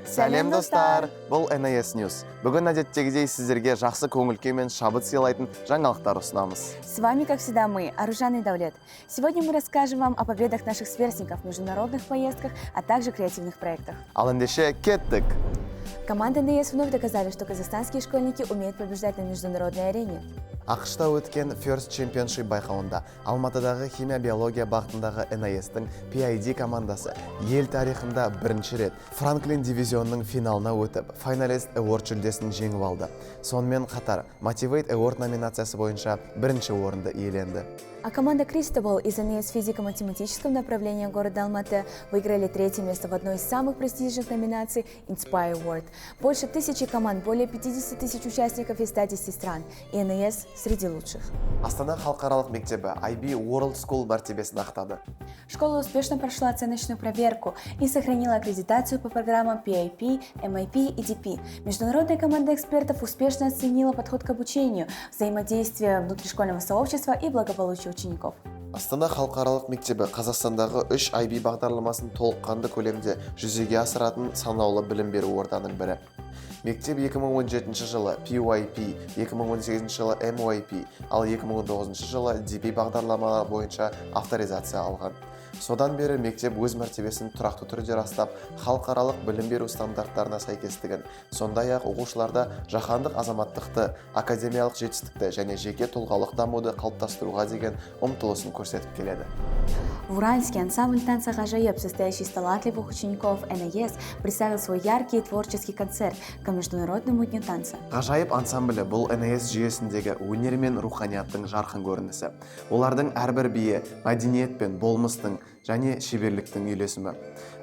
Сәлем достар, бұл NIS News. Бүгін әдеттегідей сіздерге жақсы көңіл-күй мен шабыт сыйлайтын жаңалықтар ұсынамыз. С вами, как всегда, мы, Аружан и Даулет. Сегодня мы расскажем вам о победах наших сверстников в международных поездках, а также креативных проектах. Ал ендеше кеттік! Команда NIS вновь доказали, что казахстанские школьники умеют побеждать на международной арене. Ақшта өткен First Championship байқауында Алматыдағы химия-биология бағытындағы NIS-тің PID командасы ел тарихында бірінші рет Франклин дивизионының финалына өтіп, Finalist Award жүлдесін жеңіп алды. Сонымен қатар Motivate Award номинациясы бойынша бірінші орынды иеленді. А команда Cristobal из NIS физико-математического направления города Алматы выиграли третье место в одной из самых престижных номинаций Inspire Award. Больше 1000 команд, более 50 тысяч участников из 110 стран. И NIS среди лучших. Астана халықаралық мектебі IB World School мәртебесін ақтады. Школа успешно прошла оценочную проверку и сохранила аккредитацию по программам PIP, MIP и DP. Международная команда экспертов успешно оценила подход к обучению, взаимодействие внутришкольного сообщества и благополучие учеников. Астана халықаралық мектебі Қазақстандағы 3 IB бағдарламасын толыққанды көлемде жүзеге асыратын санаулы білім беру орданың бірі. Мектеп 2017 жылы PYP, 2018 жылы MYP, ал 2019 жылы DP бағдарламалары бойынша авторизация алған. Содан бері мектеп өз мәртебесін тұрақты түрде растап, халықаралық білім беру стандарттарына сәйкестігін, сондай-ақ оқушыларда жаһандық азаматтықты, академиялық жетістікті және жеке тұлғалық дамуды қалыптастыруға деген ұмтылысын көрсетіп келеді. В Уральске ансамбль танца «Ғажайып», состоящий из талантливых учеников NIS, представил свой яркий творческий концерт к Международному дню танца. Ғажайып ансамблі бұл NIS жүйесіндегі өнер мен руханияттың жарқын көрінісі. Олардың әрбір биі мәдениет пен болмыстың және шеберліктің үйлесімі.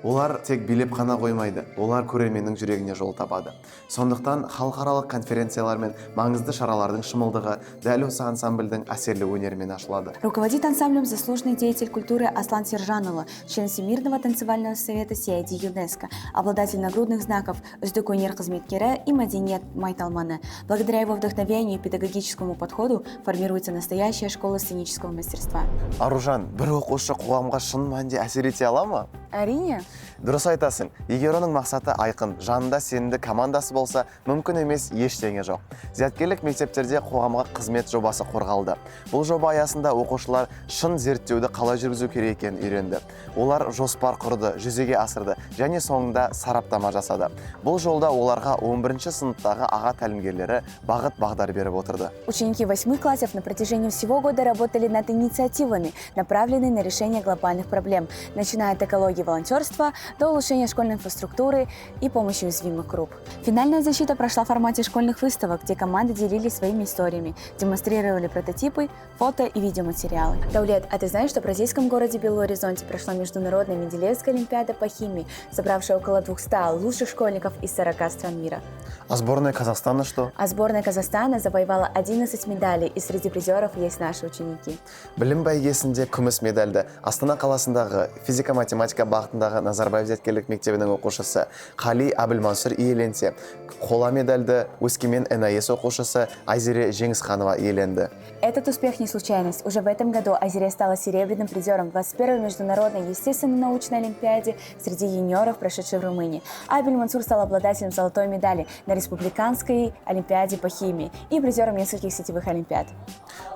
Олар тек билеп қана қоймайды, олар көрерменнің жүрегіне жол табады. Сондықтан халықаралық конференциялар мен маңызды шаралардың шымылдығы дәл осы ансамбльдің әсерлі өнерімен ашылады. Руководит ансамблем заслуженный деятель культуры Аслан Сержанұлы, член Всемирного танцевального совета CID ЮНЕСКО, обладатель нагрудных знаков «Үздік өнер қызметкері» и «Мәдениет Майталманы». Благодаря его вдохновению и педагогическому подходу формируется настоящая школа сценического мастерства. Аружан, бір оқушы қоғамға шын мәнінде әсер ете ала ма? Әрине. Дұрыс айтасың, егер оның мақсаты айқын, жанында сенімді командасы болса, мүмкін емес ештеңе жоқ. Зияткерлік мектептерде қоғамға қызмет жобасы қорғалды. Бұл жоба аясында оқушылар шын зерттеуді қалай жүргізу керек екенін үйренді. Олар жоспар құрды, жүзеге асырды және соңында сараптама жасады. Бұл жолда оларға 11-ші сыныптағы аға тәлімгерлері бағыт-бағдар беріп отырды. Ученики 8 классов на протяжении всего года работали над инициативами, направленными на решение глобальных проблем, начиная от экологии волонтерства до улучшения школьной инфраструктуры и помощи уязвимых групп. Финальная защита прошла в формате школьных выставок, где команды делились своими историями, демонстрировали прототипы, фото и видеоматериалы. Даулет, а ты знаешь, что в бразильском городе Белом Оризонте прошла международная Менделеевская олимпиада по химии, собравшая около 200 лучших школьников из 40 стран мира? А сборная Казахстана что? А сборная Казахстана завоевала 11 медалей, и среди призеров есть наши ученики. Білім бәйгесінде күміс медальді Астана қаласындағы физика-математика бағытындағы Назарбаев зияткерлік мектебінің оқушысы Қали Әбілмансұр иеленсе, қола медальді Өскемен NIS оқушысы Айзере Жеңісханова иеленді. Этот успех не случайность. Уже в этом году Айзере стала серебряным призером в 21-й международной естественно-научной олимпиаде среди юниоров, прошедшей в Румынии. Әбілмансұр стал обладателем золотой медали на республиканской олимпиаде по химии и призером нескольких сетевых олимпиад.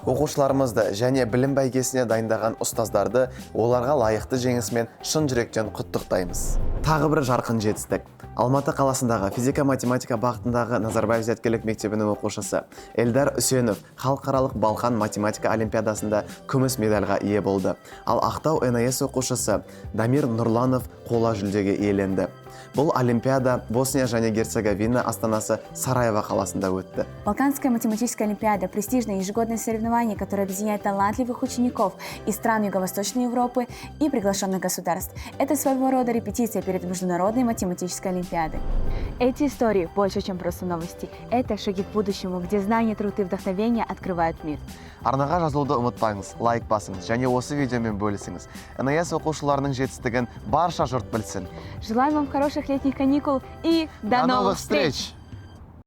Оқушыларымызды және білім бәйгесіне дайындаған ұстаздарды оларға лайықты жеңісімен шын жүректен құттықтаймыз. Тағы бір жарқын жетістік. Алматы қаласындағы физика-математика бағытындағы Назарбаев зияткерлік мектебінің оқушысы Эльдар Үсенов халықаралық Балқан математика олимпиадасында күміс медальға ие болды. Ал Ақтау NIS оқушысы Дамир Нұрланов қола жүлдеге иеленді. Бұл олимпиада Босния және Герцеговина астанасы Сараево қаласында өтті. Балканская математическая олимпиада – престижное ежегодное соревнование, которое объединяет талантливых учеников из стран Юго-Восточной Европы и приглашенных государств. Это своего рода репетиция перед международной математической олимпиадой. Эти истории больше, чем просто новости. Это шаги к будущему, где знания, труд и вдохновение открывают мир. Арнаға жазылуды ұмытпаңыз, лайк басыңыз және осы видеомен бөлісіңіз. NIS оқушыларының жетістігін барша жұрт білсін. Желаем вам хороших летних каникул и до новых встреч!